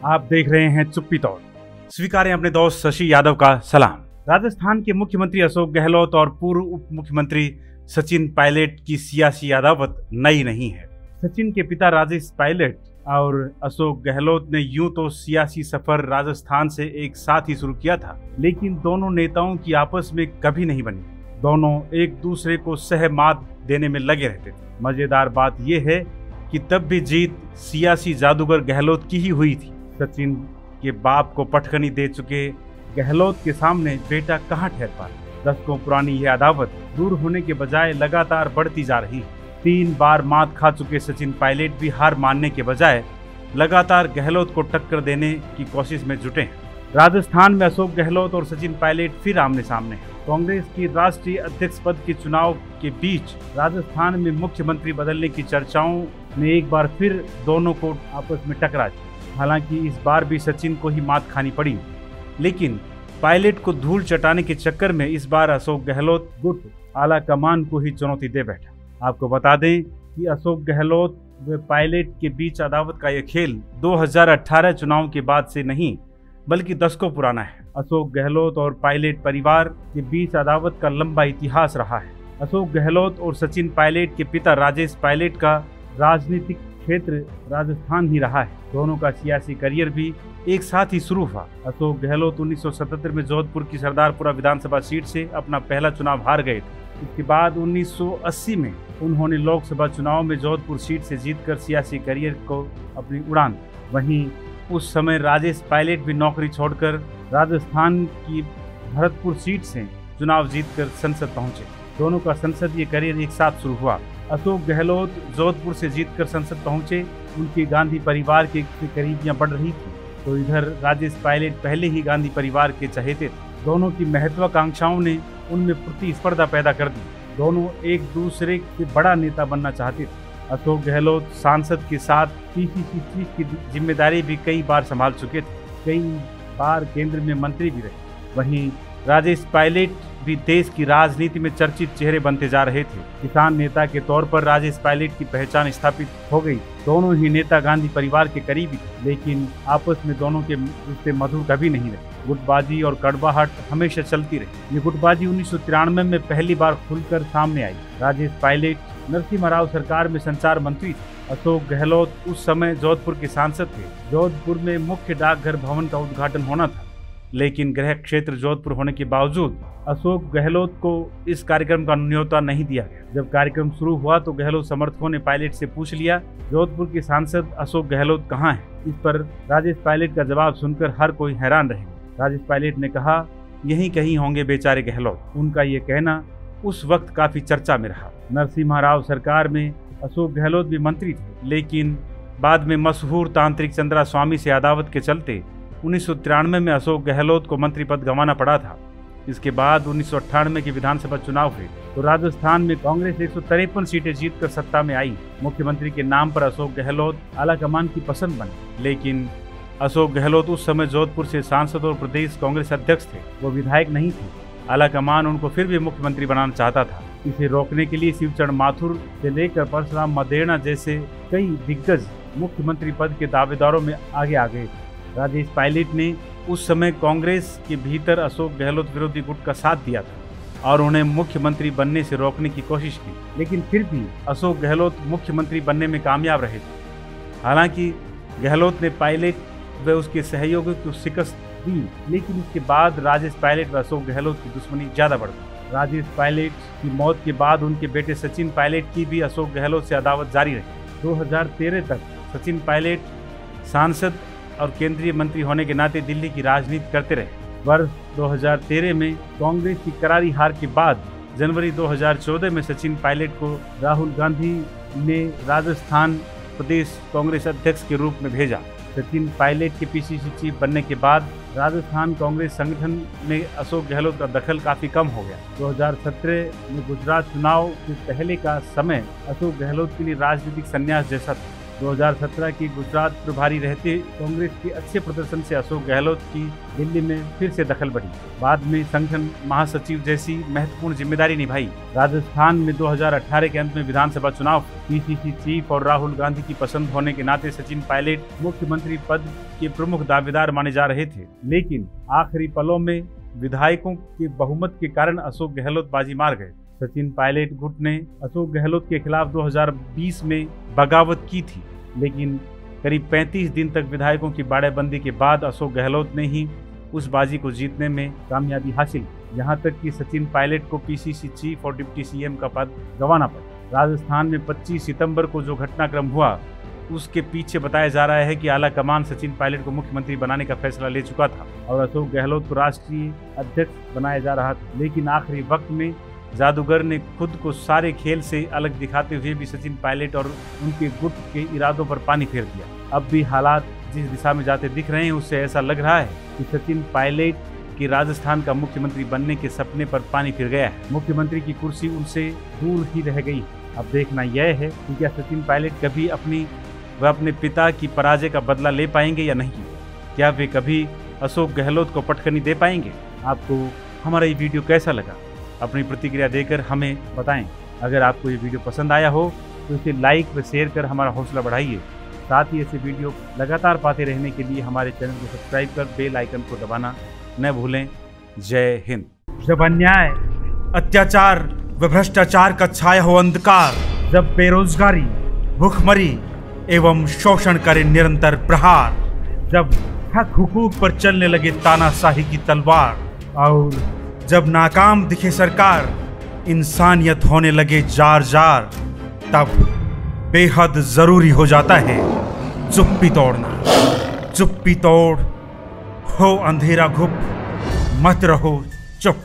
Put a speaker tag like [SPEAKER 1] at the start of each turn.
[SPEAKER 1] आप देख रहे हैं चुप्पी तौड़। स्वीकारें अपने दोस्त शशि यादव का सलाम। राजस्थान के मुख्यमंत्री अशोक गहलोत और पूर्व उप मुख्यमंत्री सचिन पायलट की सियासी अदावत नई नहीं है। सचिन के पिता राजेश पायलट और अशोक गहलोत ने यूं तो सियासी सफर राजस्थान से एक साथ ही शुरू किया था, लेकिन दोनों नेताओं की आपस में कभी नहीं बनी। दोनों एक दूसरे को सह मात देने में लगे रहते थे। मजेदार बात यह है कि तब भी जीत सियासी जादूगर गहलोत की ही हुई थी। सचिन के बाप को पटखनी दे चुके गहलोत के सामने बेटा कहाँ ठहर पा। दशकों पुरानी यह अदावत दूर होने के बजाय लगातार बढ़ती जा रही है। 3 बार मात खा चुके सचिन पायलट भी हार मानने के बजाय लगातार गहलोत को टक्कर देने की कोशिश में जुटे हैं। राजस्थान में अशोक गहलोत और सचिन पायलट फिर आमने सामने हैं। कांग्रेस की राष्ट्रीय अध्यक्ष पद के चुनाव के बीच राजस्थान में मुख्यमंत्री बदलने की चर्चाओं ने एक बार फिर दोनों को आपस में टकरा दिया। हालांकि इस बार भी सचिन को ही मात खानी पड़ी, लेकिन पायलट को धूल चटाने के चक्कर में इस बार अशोक गहलोत गुट आला कमान को ही चुनौती दे बैठा। आपको बता दें कि अशोक गहलोत व पायलट के बीच अदावत का यह खेल 2018 चुनाव के बाद से नहीं बल्कि दशकों पुराना है। अशोक गहलोत और पायलट परिवार के बीच अदावत का लंबा इतिहास रहा है। अशोक गहलोत और सचिन पायलट के पिता राजेश पायलट का राजनीतिक क्षेत्र राजस्थान ही रहा है। दोनों का सियासी करियर भी एक साथ ही शुरू हुआ। अशोक गहलोत 1977 में जोधपुर की सरदारपुरा विधानसभा सीट से अपना पहला चुनाव हार गए थे। इसके बाद 1980 में उन्होंने लोकसभा चुनाव में जोधपुर सीट से जीतकर सियासी करियर को अपनी उड़ान दी। वहीं उस समय राजेश पायलट भी नौकरी छोड़कर राजस्थान की भरतपुर सीट से चुनाव जीतकर संसद पहुंचे। दोनों का संसदीय करियर एक साथ शुरू हुआ। अशोक गहलोत जोधपुर से जीतकर संसद पहुंचे, उनकी गांधी परिवार के करीबियां बढ़ रही थी, तो इधर राजेश पायलट पहले ही गांधी परिवार के चहेते थे। दोनों की महत्वाकांक्षाओं ने उनमें प्रतिस्पर्धा पैदा कर दी। दोनों एक दूसरे के बड़ा नेता बनना चाहते थे। अशोक गहलोत सांसद के साथ पीसीसी चीफ की जिम्मेदारी भी कई बार संभाल चुके थे, कई बार केंद्र में मंत्री भी रहे। वहीं राजेश पायलट भी देश की राजनीति में चर्चित चेहरे बनते जा रहे थे। किसान नेता के तौर पर राजेश पायलट की पहचान स्थापित हो गई। दोनों ही नेता गांधी परिवार के करीबी थे, लेकिन आपस में दोनों के रिश्ते मधुर कभी नहीं रहे। गुटबाजी और कड़वाहट हमेशा चलती रही। ये गुटबाजी 1993 में पहली बार खुलकर सामने आई। राजेश पायलट नरसिम्हा राव सरकार में संचार मंत्री थे। अशोक गहलोत उस समय जोधपुर के सांसद थे। जोधपुर में मुख्य डाकघर भवन का उद्घाटन होना था, लेकिन गृह क्षेत्र जोधपुर होने के बावजूद अशोक गहलोत को इस कार्यक्रम का न्योता नहीं दिया गया। जब कार्यक्रम शुरू हुआ तो गहलोत समर्थकों ने पायलट से पूछ लिया, जोधपुर के सांसद अशोक गहलोत कहाँ हैं? इस पर राजेश पायलट का जवाब सुनकर हर कोई हैरान रहे। राजेश पायलट ने कहा, यहीं कहीं होंगे बेचारे गहलोत। उनका ये कहना उस वक्त काफी चर्चा में रहा। नरसिम्हा राव सरकार में अशोक गहलोत भी मंत्री थे, लेकिन बाद में मशहूर तांत्रिक चंद्रा स्वामी से अदावत के चलते 1993 में अशोक गहलोत को मंत्री पद गंवाना पड़ा था। इसके बाद 1998 के विधानसभा चुनाव हुए तो राजस्थान में कांग्रेस 153 सीटें जीतकर सत्ता में आई। मुख्यमंत्री के नाम पर अशोक गहलोत आलाकमान की पसंद बने, लेकिन अशोक गहलोत उस समय जोधपुर से सांसद और प्रदेश कांग्रेस अध्यक्ष थे, वो विधायक नहीं थे। आलाकमान उनको फिर भी मुख्यमंत्री बनाना चाहता था। इसे रोकने के लिए शिवचरण माथुर से लेकर परशुराम मदेरणा जैसे कई दिग्गज मुख्यमंत्री पद के दावेदारों में आगे आ गए। राजेश पायलट ने उस समय कांग्रेस के भीतर अशोक गहलोत विरोधी गुट का साथ दिया था और उन्हें मुख्यमंत्री बनने से रोकने की कोशिश की, लेकिन फिर भी अशोक गहलोत मुख्यमंत्री बनने में कामयाब रहे थे। हालांकि गहलोत ने पायलट व उसके सहयोगियों को शिकस्त दी, लेकिन इसके बाद राजेश पायलट व अशोक गहलोत की दुश्मनी ज्यादा बढ़ गई। राजेश पायलट की मौत के बाद उनके बेटे सचिन पायलट की भी अशोक गहलोत से अदावत जारी रही। 2013 तक सचिन पायलट सांसद और केंद्रीय मंत्री होने के नाते दिल्ली की राजनीति करते रहे। वर्ष 2013 में कांग्रेस की करारी हार के बाद जनवरी 2014 में सचिन पायलट को राहुल गांधी ने राजस्थान प्रदेश कांग्रेस अध्यक्ष के रूप में भेजा। सचिन पायलट के पीसीसी चीफ बनने के बाद राजस्थान कांग्रेस संगठन में अशोक गहलोत का दखल काफी कम हो गया। 2017 में गुजरात चुनाव से पहले का समय अशोक गहलोत के लिए राजनीतिक संन्यास जैसा था। 2017 के गुजरात प्रभारी रहते कांग्रेस के अच्छे प्रदर्शन से अशोक गहलोत की दिल्ली में फिर से दखल बढ़ी। बाद में संगठन महासचिव जैसी महत्वपूर्ण जिम्मेदारी निभाई। राजस्थान में 2018 के अंत में विधानसभा चुनाव, पीसीसी चीफ और राहुल गांधी की पसंद होने के नाते सचिन पायलट मुख्यमंत्री पद के प्रमुख दावेदार माने जा रहे थे, लेकिन आखिरी पलों में विधायकों के बहुमत के कारण अशोक गहलोत बाजी मार गए। सचिन पायलट गुट ने अशोक गहलोत के खिलाफ 2020 में बगावत की थी, लेकिन करीब 35 दिन तक विधायकों की बाड़ेबंदी के बाद अशोक गहलोत ने ही उस बाजी को जीतने में कामयाबी हासिल की। यहाँ तक कि सचिन पायलट को पीसीसी चीफ और डिप्टी सीएम का पद गंवाना पड़ा। राजस्थान में 25 सितंबर को जो घटनाक्रम हुआ उसके पीछे बताया जा रहा है कि आला कमान सचिन पायलट को मुख्यमंत्री बनाने का फैसला ले चुका था और अशोक गहलोत को राष्ट्रीय अध्यक्ष बनाया जा रहा था, लेकिन आखिरी वक्त में जादूगर ने खुद को सारे खेल से अलग दिखाते हुए भी सचिन पायलट और उनके गुट के इरादों पर पानी फेर दिया। अब भी हालात जिस दिशा में जाते दिख रहे हैं उससे ऐसा लग रहा है कि सचिन पायलट की राजस्थान का मुख्यमंत्री बनने के सपने पर पानी फिर गया है। मुख्यमंत्री की कुर्सी उनसे दूर ही रह गई। अब देखना यह है कि क्या सचिन पायलट कभी अपने पिता की पराजय का बदला ले पाएंगे या नहीं। क्या वे कभी अशोक गहलोत को पटखनी दे पाएंगे। आपको हमारा ये वीडियो कैसा लगा, अपनी प्रतिक्रिया देकर हमें बताएं। अगर आपको ये वीडियो पसंद आया हो तो इसे लाइक व शेयर कर हमारा हौसला बढ़ाइए। साथ ही ऐसे वीडियो लगातार पाते रहने के लिए हमारे चैनल को सब्सक्राइब कर बेल आइकन को दबाना न भूलें। जय हिंद। जब अन्याय, अत्याचार व भ्रष्टाचार का छाया हो अंधकार, जब बेरोजगारी, भूखमरी एवं शोषण करे निरंतर प्रहार, जब हक हुकूक पर चलने लगे तानाशाही की तलवार और जब नाकाम दिखे सरकार, इंसानियत होने लगे जार जार, तब बेहद जरूरी हो जाता है चुप्पी तोड़ना। चुप्पी तोड़, हो अंधेरा घुप, मत रहो चुप।